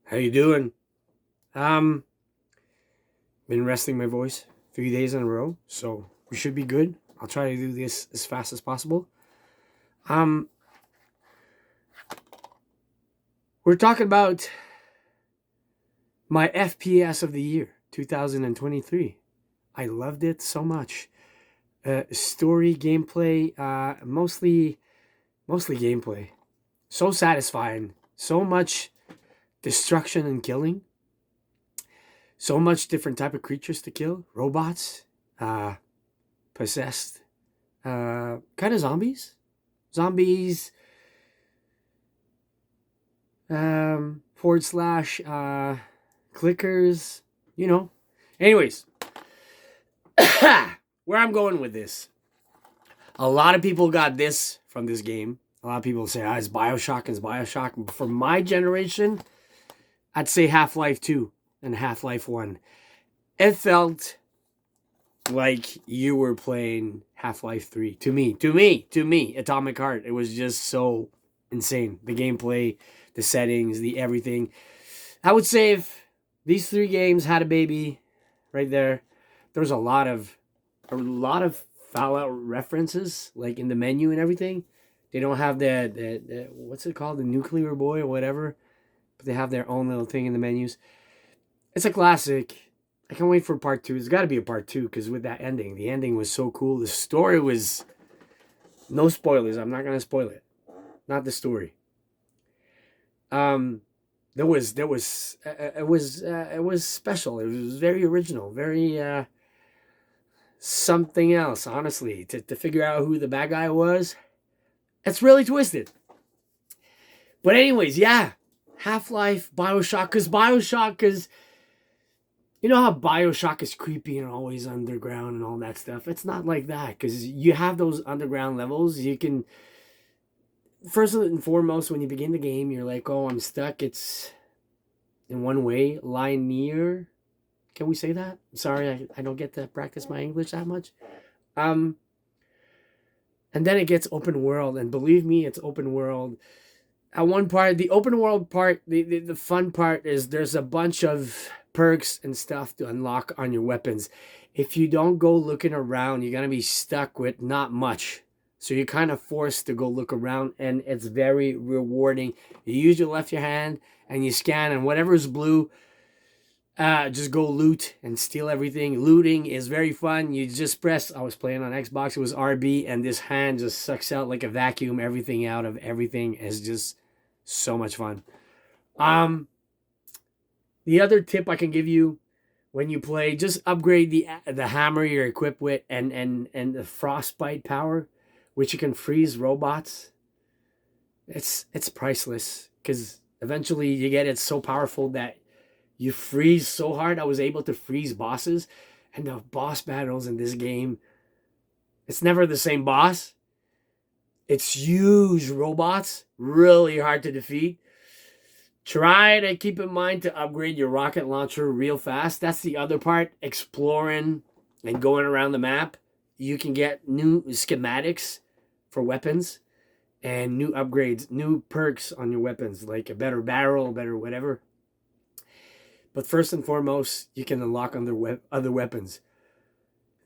How you doing? Um, been resting my voice 3 days in a row, so we should be good. I'll try to do this as fast as possible. Um, we're talking about my FPS of the year, 2023. I loved it so much. Story, gameplay, mostly gameplay. So satisfying. So much destruction and killing. So much different type of creatures to kill. Robots, uh, possessed, kind of zombies, forward slash, clickers, you know. Anyways, where I'm going with this, a lot of people got this from this game. A lot of people say, it's Bioshock, it's Bioshock. For my generation, I'd say Half-Life 2 and Half-Life 1. It felt like you were playing Half-Life 3. To me, Atomic Heart. It was just so insane. The gameplay, the settings, the everything. I would say if these three games had a baby right there, there's a lot of Fallout references, like in the menu and everything. They don't have the what's it called, the nuclear boy or whatever, but they have their own little thing in the menus. It's a classic. I can't wait for part two. There's got to be a part two because with that ending, the ending was so cool. The story was no spoilers. I'm not gonna spoil it. Not the story. Um, it was special. It was very original, very something else. Honestly, to figure out who the bad guy was, it's really twisted. But anyways, yeah, Half Life, Bioshock, because you know how Bioshock is creepy and always underground and all that stuff. It's not like that because you have those underground levels. You can first and foremost when you begin the game, you're like, oh, I'm stuck. It's in one way, linear. Can we say that? Sorry, I don't get to practice my English that much. Um, and then it gets open world, and believe me, it's open world. At one part, the open world part, the fun part is there's a bunch of perks and stuff to unlock on your weapons. If you don't go looking around, you're gonna be stuck with not much. So you're kind of forced to go look around, and it's very rewarding. You use your left your hand and you scan, and whatever's blue, just go loot and steal everything. Looting is very fun. You just press. I was playing on Xbox. It was RB, and this hand just sucks out like a vacuum everything out of everything. Is just so much fun. Um, the other tip I can give you when you play, just upgrade the hammer you're equipped with, and the frostbite power, which you can freeze robots. It's priceless because eventually you get it so powerful that you freeze so hard. I was able to freeze bosses, and the boss battles in this game, it's never the same boss. It's huge robots, really hard to defeat. Try to keep in mind to upgrade your rocket launcher real fast. That's the other part, exploring and going around the map. You can get new schematics for weapons and new upgrades, new perks on your weapons, like a better barrel, better whatever. But first and foremost, you can unlock other weapons.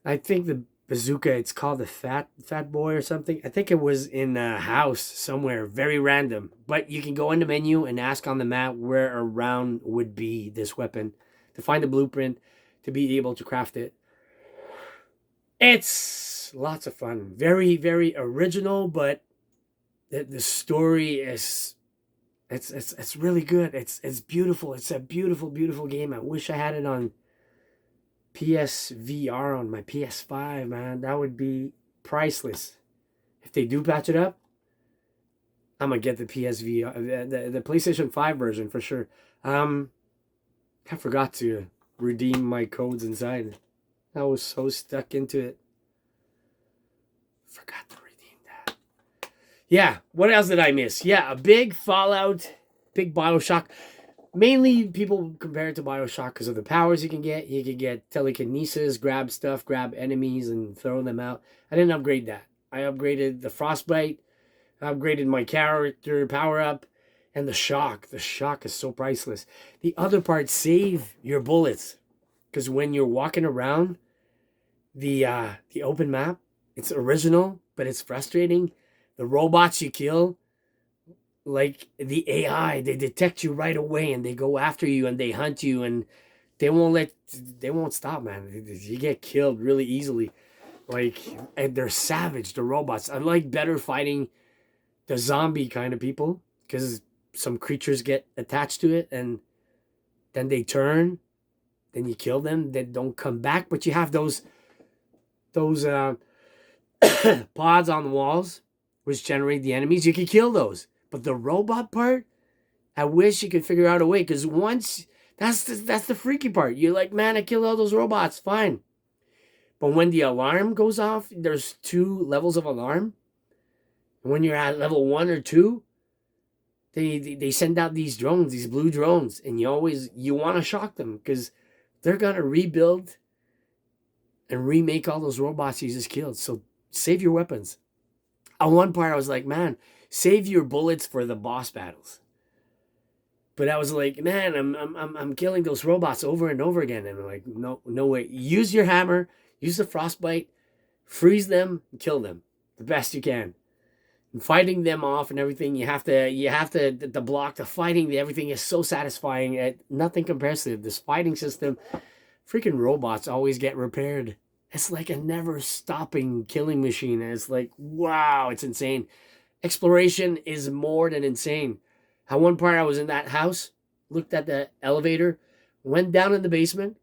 I think the bazooka, it's called the Fat Boy or something. I think it was in a house somewhere, very random. But you can go in the menu and ask on the map where around would be this weapon to find the blueprint to be able to craft it. It's lots of fun. Very, very original, but the story is it's really good. It's beautiful. It's a beautiful, beautiful game. I wish I had it on PSVR on my PS5, man. That would be priceless. If they do patch it up, I'm gonna get the PSVR, the PlayStation 5 version for sure. Um, I forgot to redeem my codes inside. I was so stuck into it. Forgot to redeem that. Yeah, what else did I miss? Yeah, a big Fallout, big Bioshock. Mainly people compare it to Bioshock because of the powers you can get. You can get telekinesis, grab stuff, grab enemies, and throw them out. I didn't upgrade that. I upgraded the frostbite. I upgraded my character power up, And the shock is so priceless. The other part, save your bullets. Because when you're walking around the open map, it's original, but it's frustrating. The robots you kill, like the AI, they detect you right away and they go after you and they hunt you and they won't stop, man. You get killed really easily. Like, and they're savage, the robots. I like better fighting the zombie kind of people because some creatures get attached to it and then they turn, then you kill them, they don't come back. But you have those pods on the walls which generate the enemies. You can kill those. But the robot part, I wish you could figure out a way, because once that's the freaky part. You're like, man, I killed all those robots, fine. But when the alarm goes off, there's 2 levels of alarm. When you're at level 1 or 2, they send out these drones, these blue drones, and you want to shock them because they're gonna rebuild and remake all those robots you just killed. So save your weapons. On one part, I was like, man, save your bullets for the boss battles. But I was like, man, I'm killing those robots over and over again, and I'm like, no way. Use your hammer, use the frostbite, freeze them, and kill them the best you can. And fighting them off and everything, you have to the block, the fighting, everything is so satisfying. Nothing compares to this fighting system. Freaking robots always get repaired. It's like a never stopping killing machine. And it's like, wow, it's insane. Exploration is more than insane. At one part, I was in that house, looked at the elevator, went down in the basement.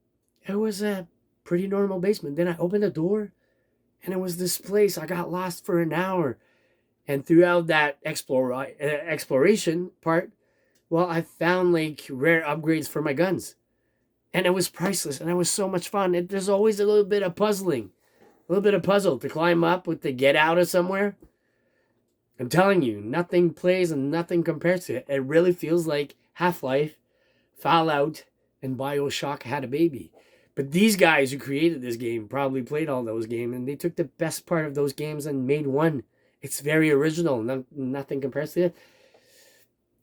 It was a pretty normal basement. Then I opened the door, and it was this place. I got lost for an hour. And throughout that exploration part, well, I found like rare upgrades for my guns. And it was priceless, and it was so much fun. There's always a little bit of puzzling, a little bit of puzzle to climb up with, to get out of somewhere. I'm telling you, nothing plays and nothing compares to it. It really feels like Half-Life, Fallout, and BioShock had a baby. But these guys who created this game probably played all those games, and they took the best part of those games and made one. It's very original. Nothing compares to it.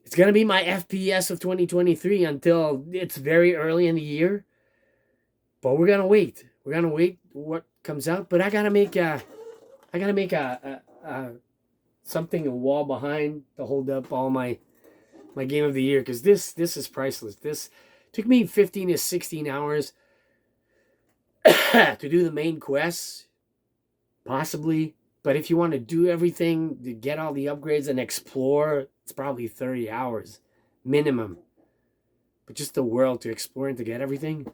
It's going to be my FPS of 2023 until it's very early in the year. But we're going to wait. We're going to wait what comes out. But I got to make something, a wall behind to hold up all my game of the year, because this is priceless. This took me 15 to 16 hours to do the main quests, possibly. But if you want to do everything, to get all the upgrades and explore, it's probably 30 hours minimum. But just the world to explore and to get everything,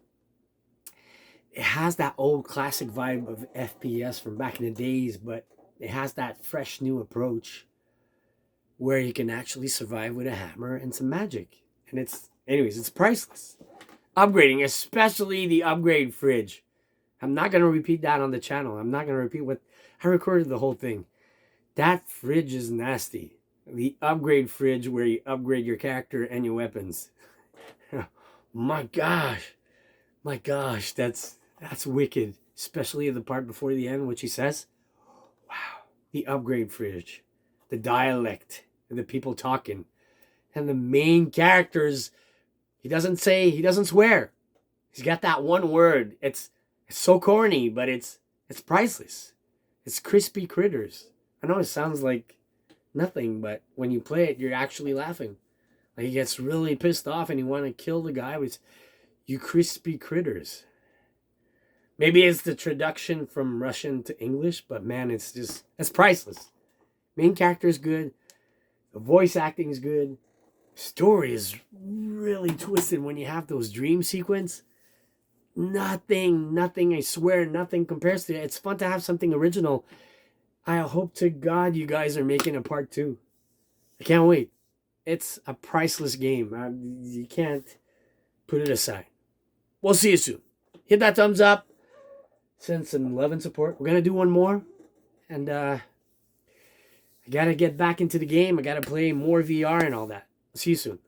it has that old classic vibe of FPS from back in the days, but it has that fresh new approach where you can actually survive with a hammer and some magic. And it's priceless. Upgrading, especially the upgrade fridge. I'm not going to repeat that on the channel. I'm not going to repeat what I recorded the whole thing. That fridge is nasty. The upgrade fridge where you upgrade your character and your weapons. My gosh, that's wicked. Especially the part before the end, which he says, wow, the upgrade fridge, the dialect, and the people talking, and the main characters. He doesn't swear. He's got that one word. It's so corny, but it's priceless. It's crispy critters. I know it sounds like nothing, but when you play it, you're actually laughing. Like, he gets really pissed off and you want to kill the guy with, you crispy critters. Maybe it's the traduction from Russian to English, but man, it's priceless. Main character is good. The voice acting is good. Story is really twisted when you have those dream sequence. Nothing, I swear, nothing compares to it. It's fun to have something original. I hope to God you guys are making a part 2. I can't wait. It's a priceless game. You can't put it aside. We'll see you soon. Hit that thumbs up. Send some love and support. We're going to do one more. And I got to get back into the game. I got to play more VR and all that. See you soon.